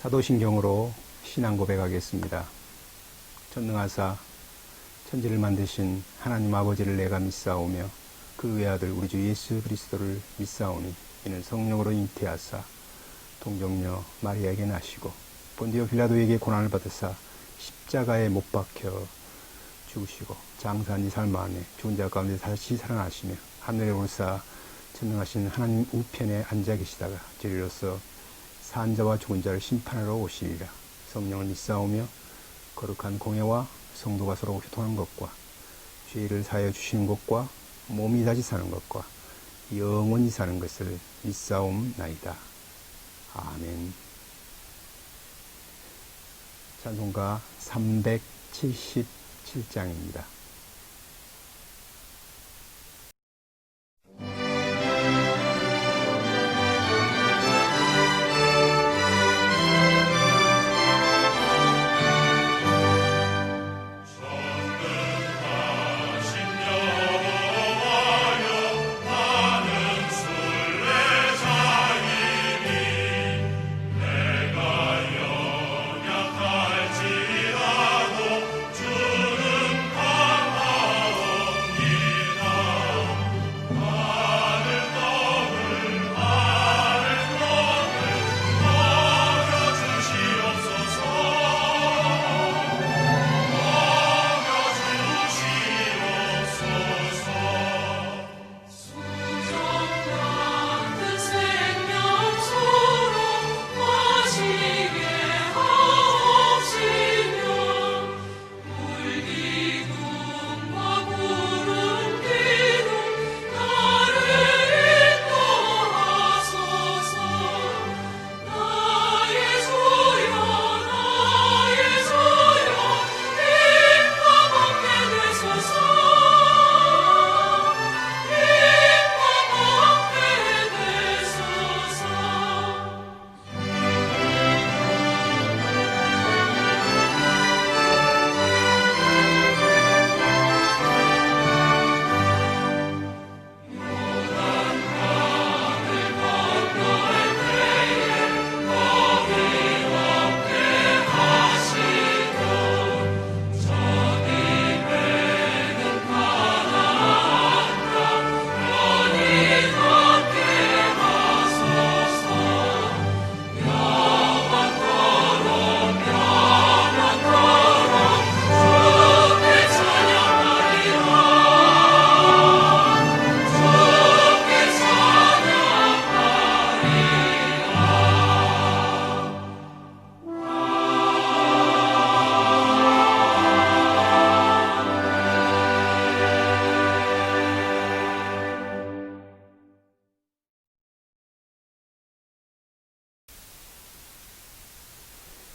사도신경으로 신앙 고백하겠습니다. 전능하사 천지를 만드신 하나님 아버지를 내가 믿사오며 그 외아들 우리 주 예수 그리스도를 믿사오니 이는 성령으로 잉태하사 동정녀 마리아에게 나시고 본디오 빌라도에게 고난을 받으사 십자가에 못 박혀 죽으시고 장사한 지 사흘 만에 죽은 자 가운데 다시 살아나시며 하늘에 오르사 전능하신 하나님 우편에 앉아 계시다가 저리로서 산 자와 죽은 자를 심판하러 오시리라. 성령을 믿사오며 거룩한 공예와 성도가 서로 교통하는 것과 죄를 사하여 주시는 것과 몸이 다시 사는 것과 영원히 사는 것을 믿사옵나이다. 아멘. 찬송가 377장입니다.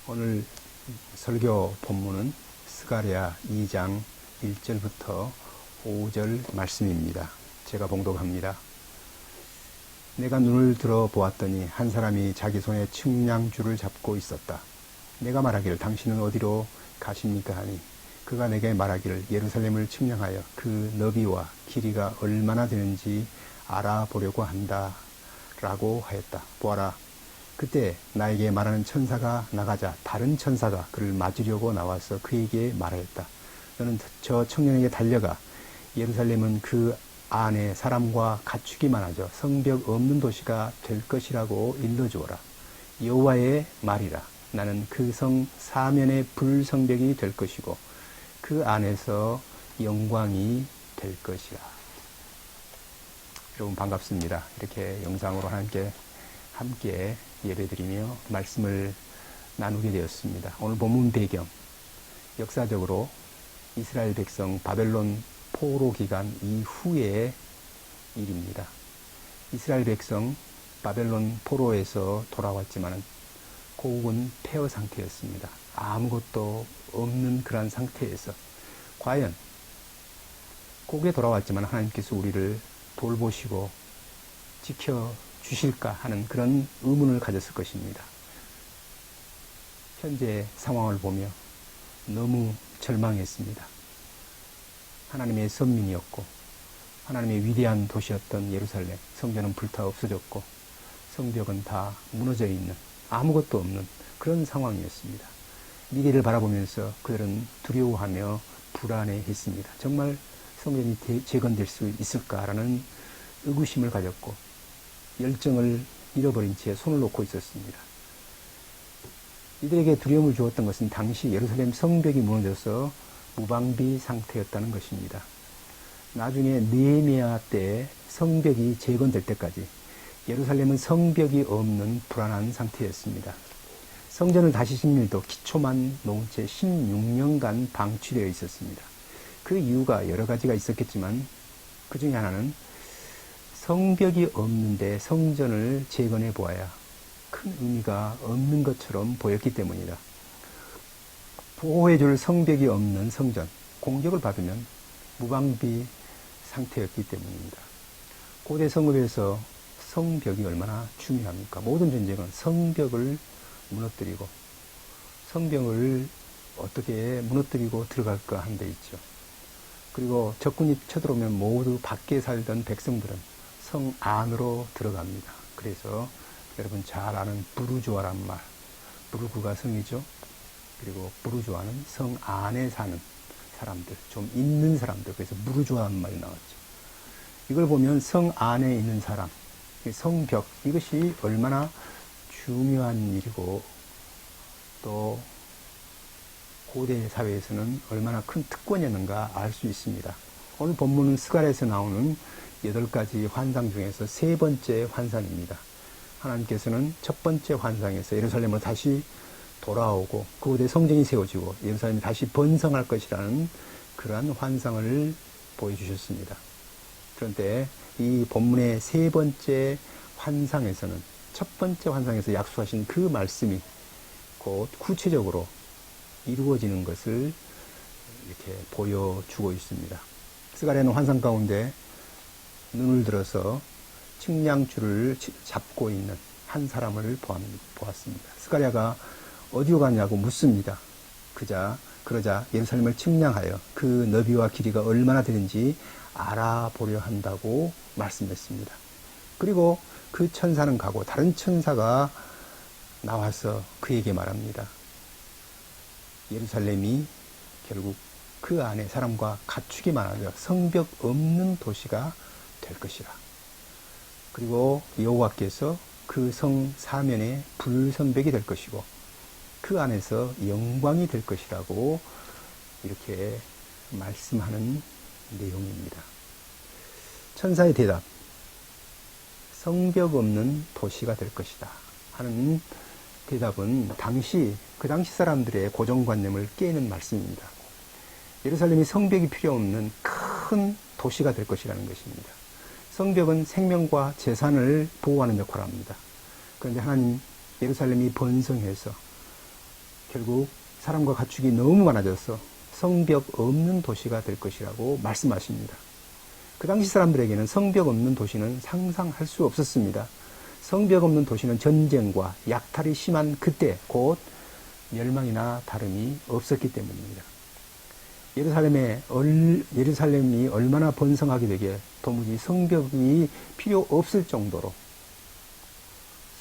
오늘 설교 본문은 스가랴 2장 1절부터 5절 말씀입니다. 제가 봉독합니다. 내가 눈을 들어 보았더니 한 사람이 자기 손에 측량줄을 잡고 있었다. 내가 말하기를 당신은 어디로 가십니까 하니 그가 내게 말하기를 예루살렘을 측량하여 그 너비와 길이가 얼마나 되는지 알아보려고 한다 라고 하였다. 보아라, 그때 나에게 말하는 천사가 나가자 다른 천사가 그를 맞으려고 나와서 그에게 말하였다. 너는 저 청년에게 달려가 예루살렘은 그 안에 사람과 가축이 많아져 성벽 없는 도시가 될 것이라고 일러주어라. 여호와의 말이라. 나는 그 성 사면의 불성벽이 될 것이고 그 안에서 영광이 될 것이라. 여러분 반갑습니다. 이렇게 영상으로 함께 예배드리며 말씀을 나누게 되었습니다. 오늘 본문 배경, 역사적으로 이스라엘 백성 바벨론 포로 기간 이후의 일입니다. 이스라엘 백성 바벨론 포로에서 돌아왔지만 고국은 폐허 상태였습니다. 아무것도 없는 그런 상태에서 과연 고국에 돌아왔지만 하나님께서 우리를 돌보시고 지켜주실까 하는 그런 의문을 가졌을 것입니다. 현재 상황을 보며 너무 절망했습니다. 하나님의 선민이었고 하나님의 위대한 도시였던 예루살렘, 성전은 불타 없어졌고 성벽은 다 무너져 있는, 아무것도 없는 그런 상황이었습니다. 미래를 바라보면서 그들은 두려워하며 불안해했습니다. 정말 성전이 재건될 수 있을까라는 의구심을 가졌고 열정을 잃어버린 채 손을 놓고 있었습니다. 이들에게 두려움을 주었던 것은 당시 예루살렘 성벽이 무너져서 무방비 상태였다는 것입니다. 나중에 느헤미야 때 성벽이 재건될 때까지 예루살렘은 성벽이 없는 불안한 상태였습니다. 성전을 다시 짓는 일도 기초만 놓은 채 16년간 방치되어 있었습니다. 그 이유가 여러 가지가 있었겠지만 그 중에 하나는 성벽이 없는데 성전을 재건해 보아야 큰 의미가 없는 것처럼 보였기 때문이다. 보호해줄 성벽이 없는 성전, 공격을 받으면 무방비 상태였기 때문입니다. 고대 성읍에서 성벽이 얼마나 중요합니까? 모든 전쟁은 성벽을 무너뜨리고 성벽을 어떻게 무너뜨리고 들어갈까 하는 데 있죠. 그리고 적군이 쳐들어오면 모두 밖에 살던 백성들은 성 안으로 들어갑니다. 그래서 여러분 잘 아는 부르주아란 말, 부르크가 성이죠. 그리고 부르주아는 성 안에 사는 사람들, 좀 있는 사람들, 그래서 부르주아란 말이 나왔죠. 이걸 보면 성 안에 있는 사람, 성벽, 이것이 얼마나 중요한 일이고 또 고대 사회에서는 얼마나 큰 특권이었는가 알 수 있습니다. 오늘 본문은 스가랴에서 나오는 8가지 환상 중에서 3번째 환상입니다. 하나님께서는 첫 번째 환상에서 예루살렘으로 다시 돌아오고 그곳에 성전이 세워지고 예루살렘이 다시 번성할 것이라는 그러한 환상을 보여주셨습니다. 그런데 이 본문의 3번째 환상에서는 첫 번째 환상에서 약속하신 그 말씀이 곧 구체적으로 이루어지는 것을 이렇게 보여주고 있습니다. 스가랴는 환상 가운데 눈을 들어서 측량줄을 잡고 있는 한 사람을 보았습니다. 스가랴가 어디로 가냐고 묻습니다. 그러자 예루살렘을 측량하여 그 너비와 길이가 얼마나 되는지 알아보려 한다고 말씀했습니다. 그리고 그 천사는 가고 다른 천사가 나와서 그에게 말합니다. 예루살렘이 결국 그 안에 사람과 가축이 많아져 성벽 없는 도시가 될 것이라. 그리고 여호와께서 그 성 사면에 불성벽이 될 것이고 그 안에서 영광이 될 것이라고 이렇게 말씀하는 내용입니다. 천사의 대답, 성벽 없는 도시가 될 것이다 하는 대답은 그 당시 사람들의 고정관념을 깨는 말씀입니다. 예루살렘이 성벽이 필요 없는 큰 도시가 될 것이라는 것입니다. 성벽은 생명과 재산을 보호하는 역할을 합니다. 그런데 하나님 예루살렘이 번성해서 결국 사람과 가축이 너무 많아져서 성벽 없는 도시가 될 것이라고 말씀하십니다. 그 당시 사람들에게는 성벽 없는 도시는 상상할 수 없었습니다. 성벽 없는 도시는 전쟁과 약탈이 심한 그때 곧 멸망이나 다름이 없었기 때문입니다. 예루살렘이 얼마나 번성하게 되기에 도무지 성벽이 필요 없을 정도로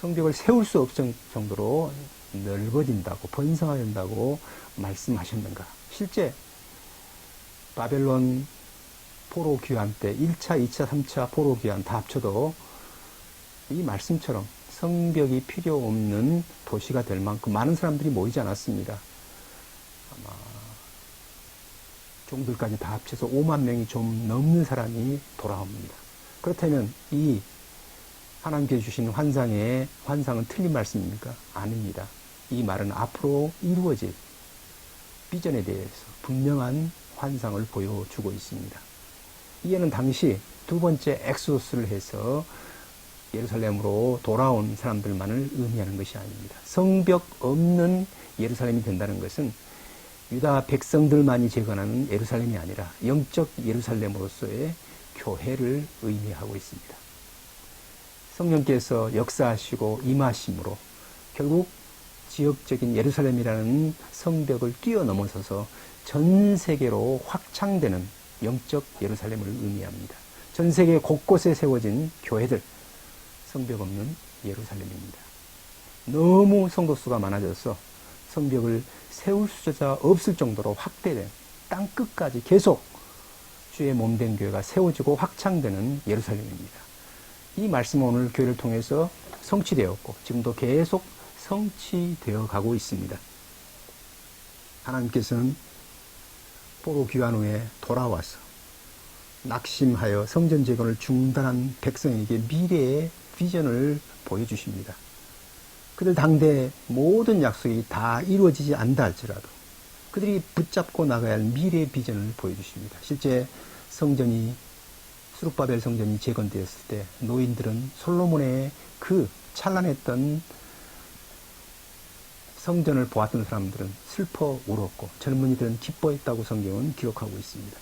성벽을 세울 수 없을 정도로 넓어진다고 번성한다고 말씀하셨는가. 실제 바벨론 포로 귀환 때 1차, 2차, 3차 포로 귀환 다 합쳐도 이 말씀처럼 성벽이 필요 없는 도시가 될 만큼 많은 사람들이 모이지 않았습니다. 아마 종들까지 다 합쳐서 5만 명이 좀 넘는 사람이 돌아옵니다. 그렇다면 이 하나님께서 주신 환상은 틀린 말씀입니까? 아닙니다. 이 말은 앞으로 이루어질 비전에 대해서 분명한 환상을 보여주고 있습니다. 이에는 당시 두 번째 엑소스를 해서 예루살렘으로 돌아온 사람들만을 의미하는 것이 아닙니다. 성벽 없는 예루살렘이 된다는 것은 유다 백성들만이 재건하는 예루살렘이 아니라 영적 예루살렘으로서의 교회를 의미하고 있습니다. 성령께서 역사하시고 임하심으로 결국 지역적인 예루살렘이라는 성벽을 뛰어넘어서서 전 세계로 확장되는 영적 예루살렘을 의미합니다. 전 세계 곳곳에 세워진 교회들, 성벽 없는 예루살렘입니다. 너무 성도 수가 많아져서 성벽을 세울 수조차 없을 정도로 확대된 땅 끝까지 계속 주의 몸된 교회가 세워지고 확장되는 예루살렘입니다. 이 말씀은 오늘 교회를 통해서 성취되었고 지금도 계속 성취되어 가고 있습니다. 하나님께서는 포로 귀환 후에 돌아와서 낙심하여 성전 재건을 중단한 백성에게 미래의 비전을 보여주십니다. 그들 당대 모든 약속이 다 이루어지지 않다 할지라도 그들이 붙잡고 나가야 할 미래의 비전을 보여주십니다. 실제 수룹바벨 성전이 재건되었을 때 노인들은 솔로몬의 그 찬란했던 성전을 보았던 사람들은 슬퍼 울었고 젊은이들은 기뻐했다고 성경은 기록하고 있습니다.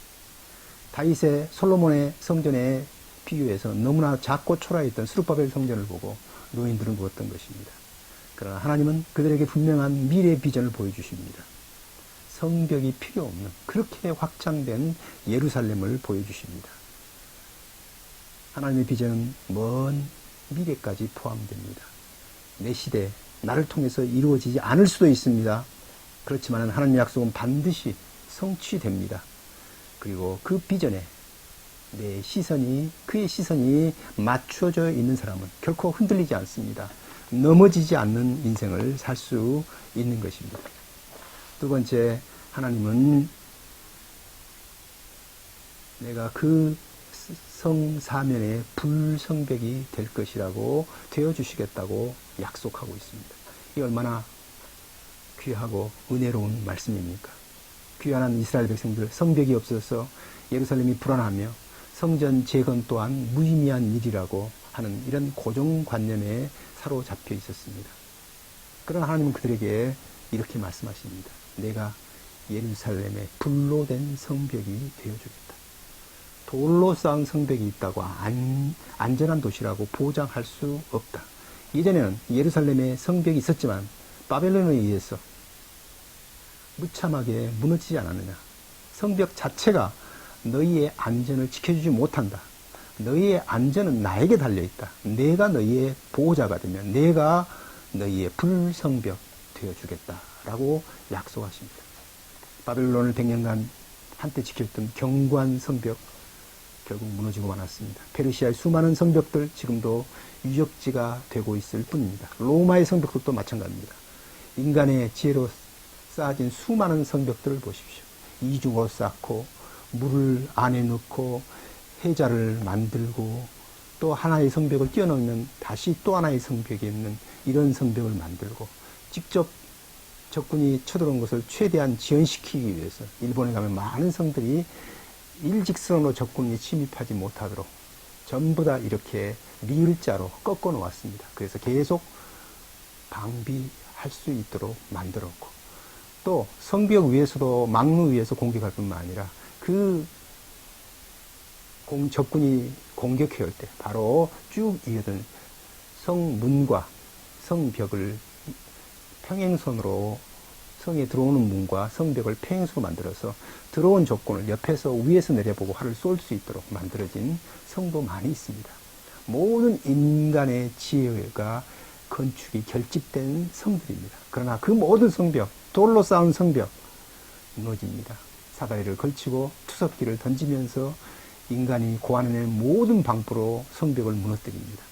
다윗의 솔로몬의 성전에 비교해서 너무나 작고 초라했던 수룹바벨 성전을 보고 노인들은 울었던 것입니다. 그러나 하나님은 그들에게 분명한 미래의 비전을 보여주십니다. 성벽이 필요 없는 그렇게 확장된 예루살렘을 보여주십니다. 하나님의 비전은 먼 미래까지 포함됩니다. 내 시대, 나를 통해서 이루어지지 않을 수도 있습니다. 그렇지만 하나님의 약속은 반드시 성취됩니다. 그리고 그 비전에 그의 시선이 맞춰져 있는 사람은 결코 흔들리지 않습니다. 넘어지지 않는 인생을 살 수 있는 것입니다. 두 번째, 하나님은 내가 그 성사면의 불성벽이 될 것이라고 되어주시겠다고 약속하고 있습니다. 이 얼마나 귀하고 은혜로운 말씀입니까? 귀환한 이스라엘 백성들, 성벽이 없어서 예루살렘이 불안하며 성전 재건 또한 무의미한 일이라고 하는 이런 고정관념에 사로잡혀 있었습니다. 그러나 하나님은 그들에게 이렇게 말씀하십니다. 내가 예루살렘의 불로 된 성벽이 되어주겠다. 돌로 쌓은 성벽이 있다고 안전한 도시라고 보장할 수 없다. 예전에는 예루살렘에 성벽이 있었지만 바벨론에 의해서 무참하게 무너지지 않았느냐. 성벽 자체가 너희의 안전을 지켜주지 못한다. 너희의 안전은 나에게 달려있다. 내가 너희의 보호자가 되면 내가 너희의 불성벽 되어주겠다 라고 약속하십니다. 바벨론을 100년간 한때 지켰던 견고한 성벽 결국 무너지고 말았습니다. 페르시아의 수많은 성벽들 지금도 유적지가 되고 있을 뿐입니다. 로마의 성벽들도 마찬가지입니다. 인간의 지혜로 쌓아진 수많은 성벽들을 보십시오. 이중으로 쌓고 물을 안에 넣고 해자를 만들고 또 하나의 성벽을 뛰어넘는 다시 또 하나의 성벽이 있는 이런 성벽을 만들고 직접 적군이 쳐들어온 것을 최대한 지연시키기 위해서 일본에 가면 많은 성들이 일직선으로 적군이 침입하지 못하도록 전부 다 이렇게 리을자로 꺾어 놓았습니다. 그래서 계속 방비할 수 있도록 만들었고 또 성벽 위에서도 망루 위에서 공격할 뿐만 아니라 그 적군이 공격해올 때 바로 쭉 이어든 성문과 성벽을 평행선으로 성에 들어오는 문과 성벽을 평행선으로 만들어서 들어온 적군을 옆에서 위에서 내려보고 활을 쏠 수 있도록 만들어진 성도 많이 있습니다. 모든 인간의 지혜가 건축이 결집된 성들입니다. 그러나 그 모든 성벽, 돌로 쌓은 성벽 무너집니다. 사다리를 걸치고 투석기를 던지면서 인간이 고안해낸 모든 방법으로 성벽을 무너뜨립니다.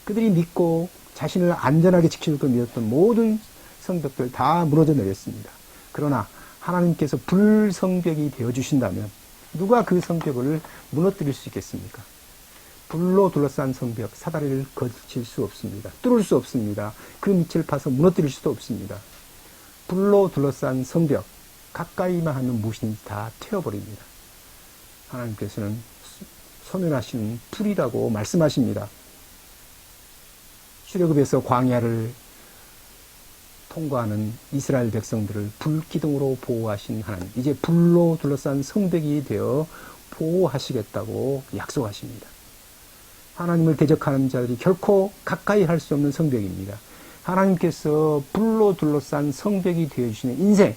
그들이 믿고 자신을 안전하게 지켜줄 믿었던 모든 성벽들 다 무너져 내렸습니다. 그러나 하나님께서 불성벽이 되어주신다면 누가 그 성벽을 무너뜨릴 수 있겠습니까? 불로 둘러싼 성벽, 사다리를 거칠 수 없습니다. 뚫을 수 없습니다. 그 밑을 파서 무너뜨릴 수도 없습니다. 불로 둘러싼 성벽, 가까이만 하면 무엇이든지 다 태워버립니다. 하나님께서는 소멸하시는 불이라고 말씀하십니다. 출애굽에서 광야를 통과하는 이스라엘 백성들을 불기둥으로 보호하신 하나님, 이제 불로 둘러싼 성벽이 되어 보호하시겠다고 약속하십니다. 하나님을 대적하는 자들이 결코 가까이 할 수 없는 성벽입니다. 하나님께서 불로 둘러싼 성벽이 되어주시는 인생,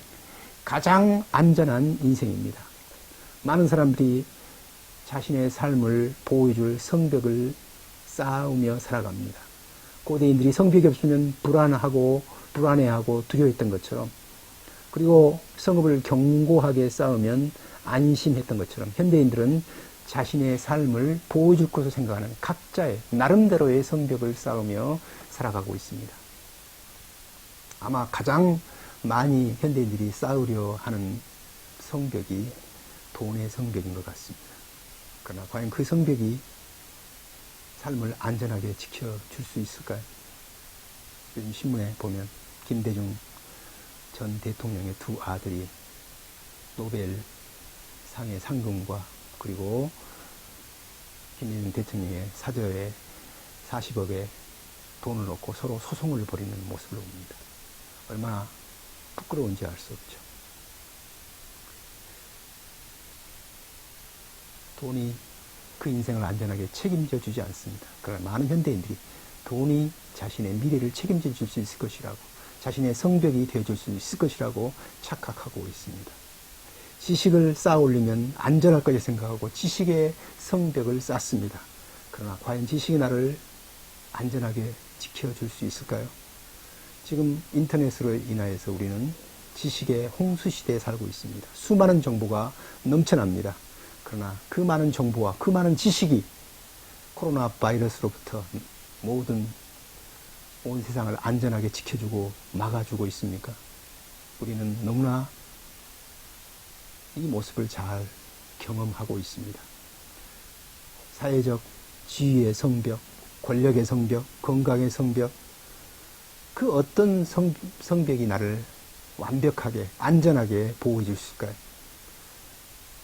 가장 안전한 인생입니다. 많은 사람들이 자신의 삶을 보호해줄 성벽을 쌓으며 살아갑니다. 고대인들이 성벽이 없으면 불안해하고 두려워했던 것처럼, 그리고 성읍을 견고하게 쌓으면 안심했던 것처럼, 현대인들은 자신의 삶을 보호해줄 것으로 생각하는 각자의 나름대로의 성벽을 쌓으며 살아가고 있습니다. 아마 가장 많이 현대인들이 쌓으려 하는 성벽이 돈의 성벽인 것 같습니다. 그러나 과연 그 성벽이 삶을 안전하게 지켜줄 수 있을까요? 요즘 신문에 보면 김대중 전 대통령의 두 아들이 노벨상의 상금과 그리고 김대중 대통령의 사저에 40억의 돈을 넣고 서로 소송을 벌이는 모습을 봅니다. 얼마나 부끄러운지 알 수 없죠. 돈이 그 인생을 안전하게 책임져 주지 않습니다. 그러나 많은 현대인들이 돈이 자신의 미래를 책임져 줄 수 있을 것이라고, 자신의 성벽이 되어줄 수 있을 것이라고 착각하고 있습니다. 지식을 쌓아 올리면 안전할 것을 생각하고 지식의 성벽을 쌓습니다. 그러나 과연 지식이 나를 안전하게 지켜줄 수 있을까요? 지금 인터넷으로 인하여서 우리는 지식의 홍수시대에 살고 있습니다. 수많은 정보가 넘쳐납니다. 그러나 그 많은 정보와 그 많은 지식이 코로나 바이러스로부터 온 세상을 안전하게 지켜주고 막아주고 있습니까? 우리는 너무나 이 모습을 잘 경험하고 있습니다. 사회적 지위의 성벽, 권력의 성벽, 건강의 성벽, 그 어떤 성벽이 나를 완벽하게, 안전하게 보호해 줄 수 있을까요?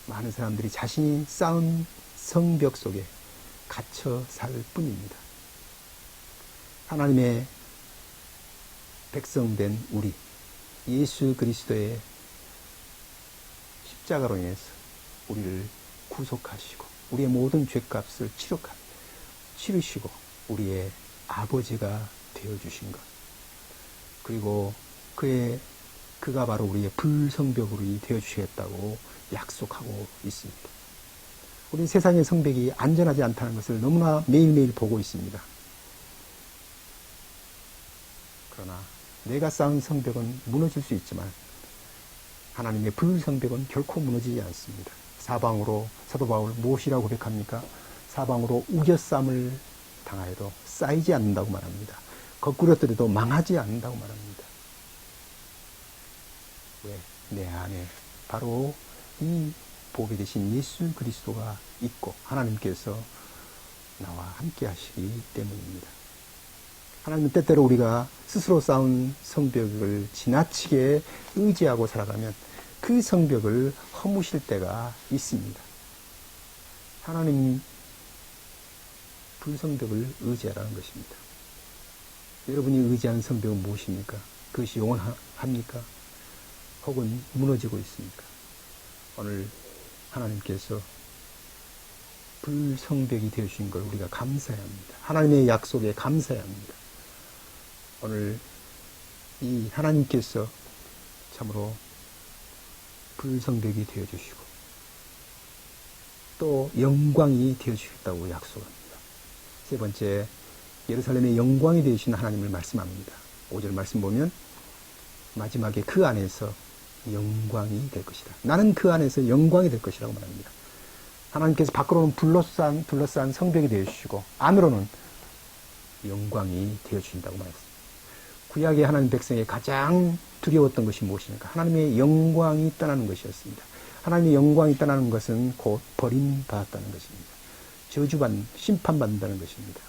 많은 사람들이 자신이 쌓은 성벽 속에 갇혀 살 뿐입니다. 하나님의 백성된 우리, 예수 그리스도의 십자가로 인해서 우리를 구속하시고 우리의 모든 죄값을 치르시고 우리의 아버지가 되어주신 것, 그리고 그가 바로 우리의 불성벽으로 되어주시겠다고 약속하고 있습니다. 우리는 세상의 성벽이 안전하지 않다는 것을 너무나 매일매일 보고 있습니다. 그러나 내가 쌓은 성벽은 무너질 수 있지만 하나님의 불성벽은 결코 무너지지 않습니다. 사방으로 사도 바울 무엇이라고 고백합니까? 사방으로 우겨쌈을 당하여도 쌓이지 않는다고 말합니다. 거꾸로뜨려도 망하지 않는다고 말합니다. 왜? 내 안에 바로 이 보게 되신 예수 그리스도가 있고 하나님께서 나와 함께 하시기 때문입니다. 하나님은 때때로 우리가 스스로 쌓은 성벽을 지나치게 의지하고 살아가면 그 성벽을 허무실 때가 있습니다. 하나님 불성벽을 의지하라는 것입니다. 여러분이 의지하는 성벽은 무엇입니까? 그것이 영원합니까? 혹은 무너지고 있습니까? 오늘 하나님께서 불성벽이 되어주신 걸 우리가 감사해야 합니다. 하나님의 약속에 감사해야 합니다. 오늘 이 하나님께서 참으로 불성벽이 되어주시고 또 영광이 되어주시겠다고 약속합니다. 세 번째, 예루살렘의 영광이 되신 하나님을 말씀합니다. 5절 말씀 보면 마지막에 그 안에서 영광이 될 것이다. 나는 그 안에서 영광이 될 것이라고 말합니다. 하나님께서 밖으로는 둘러싼 성벽이 되어주시고 안으로는 영광이 되어주신다고 말했습니다. 구약의 하나님 백성의 가장 두려웠던 것이 무엇입니까? 하나님의 영광이 떠나는 것이었습니다. 하나님의 영광이 떠나는 것은 곧 버림받았다는 것입니다. 심판받는다는 것입니다.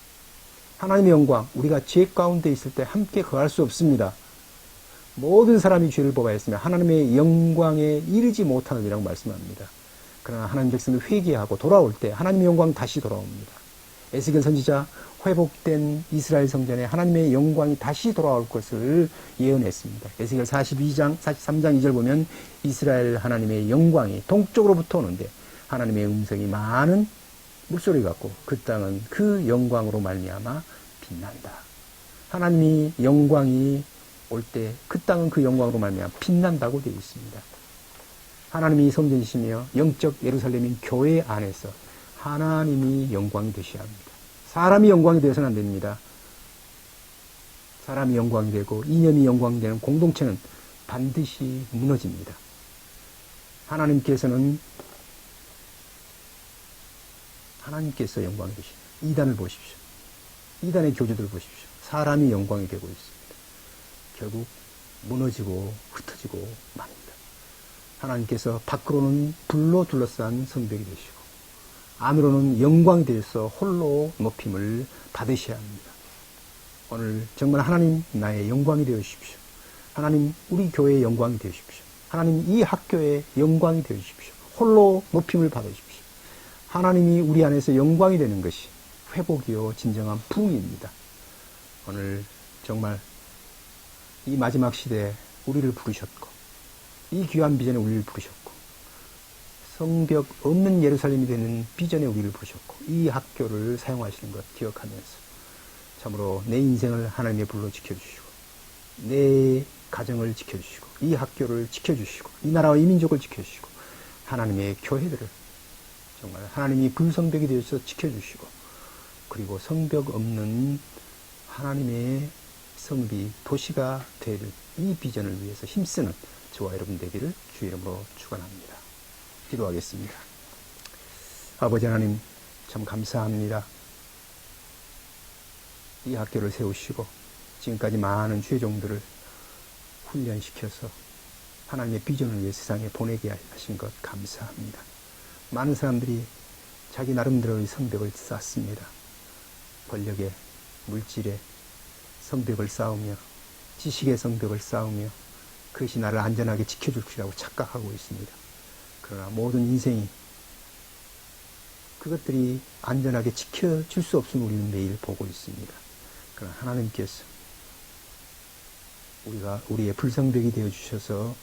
하나님의 영광, 우리가 죄 가운데 있을 때 함께 거할 수 없습니다. 모든 사람이 죄를 범하였으며 하나님의 영광에 이르지 못하느니라고 말씀합니다. 그러나 하나님 백성이 회개하고 돌아올 때 하나님의 영광 다시 돌아옵니다. 에스겔 선지자 회복된 이스라엘 성전에 하나님의 영광이 다시 돌아올 것을 예언했습니다. 에스겔 43장 2절 보면 이스라엘 하나님의 영광이 동쪽으로부터 오는데 하나님의 음성이 많은 물소리 같고 그 땅은 그 영광으로 말미암아 빛난다. 하나님이 영광이 올 때 그 땅은 그 영광으로 말미암아 빛난다고 되어 있습니다. 하나님이 성전이시며 영적 예루살렘인 교회 안에서 하나님이 영광이 되셔야 합니다. 사람이 영광이 되어서는 안 됩니다. 사람이 영광이 되고 이념이 영광이 되는 공동체는 반드시 무너집니다. 하나님께서 영광이 되십니다. 이단을 보십시오. 이단의 교주들 보십시오. 사람이 영광이 되고 있습니다. 결국 무너지고 흩어지고 맙니다. 하나님께서 밖으로는 불로 둘러싼 성벽이 되시고 안으로는 영광이 되어서 홀로 높임을 받으셔야 합니다. 오늘 정말 하나님 나의 영광이 되어 주십시오. 하나님 우리 교회의 영광이 되어 주십시오. 하나님 이 학교의 영광이 되어 주십시오. 홀로 높임을 받아 주십시오. 하나님이 우리 안에서 영광이 되는 것이 회복이요 진정한 부흥입니다. 오늘 정말 이 마지막 시대에 우리를 부르셨고 이 귀한 비전에 우리를 부르셨고 성벽 없는 예루살렘이 되는 비전에 우리를 부르셨고 이 학교를 사용하시는 것 기억하면서 참으로 내 인생을 하나님의 불로 지켜주시고 내 가정을 지켜주시고 이 학교를 지켜주시고 이 나라와 이 민족을 지켜주시고 하나님의 교회들을 정말 하나님이 불성벽이 되어서 지켜주시고 그리고 성벽 없는 하나님의 성비 도시가 될 이 비전을 위해서 힘쓰는 저와 여러분 되기를 주의 이름으로 축원합니다. 기도하겠습니다. 아버지 하나님 참 감사합니다. 이 학교를 세우시고 지금까지 많은 주의 종들을 훈련시켜서 하나님의 비전을 위해 세상에 보내게 하신 것 감사합니다. 많은 사람들이 자기 나름대로의 성벽을 쌓습니다. 권력의 물질의 성벽을 쌓으며 지식의 성벽을 쌓으며 그것이 나를 안전하게 지켜줄 것이라고 착각하고 있습니다. 그러나 모든 인생이 그것들이 안전하게 지켜줄 수 없음을 우리는 매일 보고 있습니다. 그러나 하나님께서 우리의 불성벽이 되어주셔서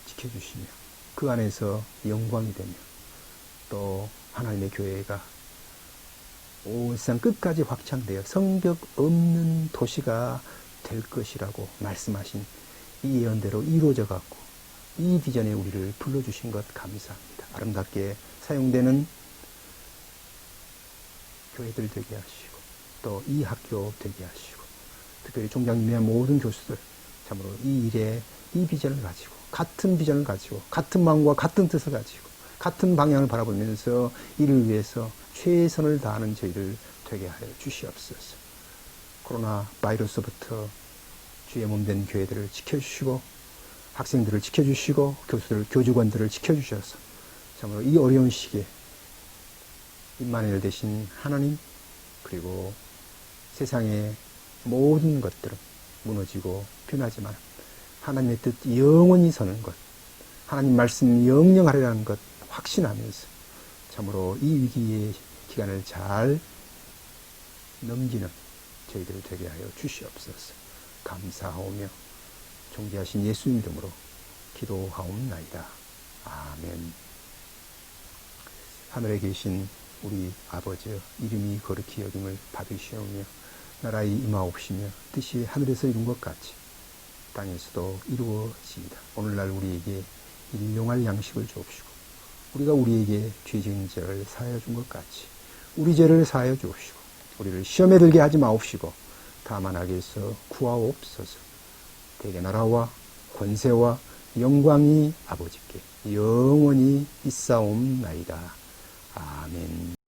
지켜주시며 그 안에서 영광이 되며 또 하나님의 교회가 온 세상 끝까지 확장되어 성벽 없는 도시가 될 것이라고 말씀하신 이 예언대로 이루어져 갖고 이 비전에 우리를 불러주신 것 감사합니다. 아름답게 사용되는 교회들 되게 하시고 또 이 학교 되게 하시고 특별히 종장님의 모든 교수들 참으로 이 일에 이 비전을 가지고 같은 비전을 가지고 같은 마음과 같은 뜻을 가지고 같은 방향을 바라보면서 이를 위해서 최선을 다하는 저희를 되게 하여 주시옵소서. 코로나 바이러스부터 주의 몸된 교회들을 지켜주시고 학생들을 지켜주시고 교수들, 교직원들을 지켜주셔서 참으로 이 어려운 시기에 임마누엘 되신 하나님 그리고 세상의 모든 것들은 무너지고 변하지만 하나님의 뜻 영원히 서는 것 하나님 말씀 영영하리라는 것 확신하면서 참으로 이 위기의 기간을 잘 넘기는 저희들 되게 하여 주시옵소서. 감사하오며 존귀하신 예수님 이름으로 기도하옵나이다. 아멘. 하늘에 계신 우리 아버지 이름이 거룩히 여김을 받으시오며 나라의 임하옵시며 뜻이 하늘에서 이룬 것 같이 땅에서도 이루어지이다. 오늘날 우리에게 일용할 양식을 주옵시고 우리가 우리에게 죄 지은 죄를 사하여 준 것 같이 우리 죄를 사하여 주옵시고 우리를 시험에 들게 하지 마옵시고 다만 악에서 구하옵소서. 대개 나라와 권세와 영광이 아버지께 영원히 있사옵나이다. 아멘.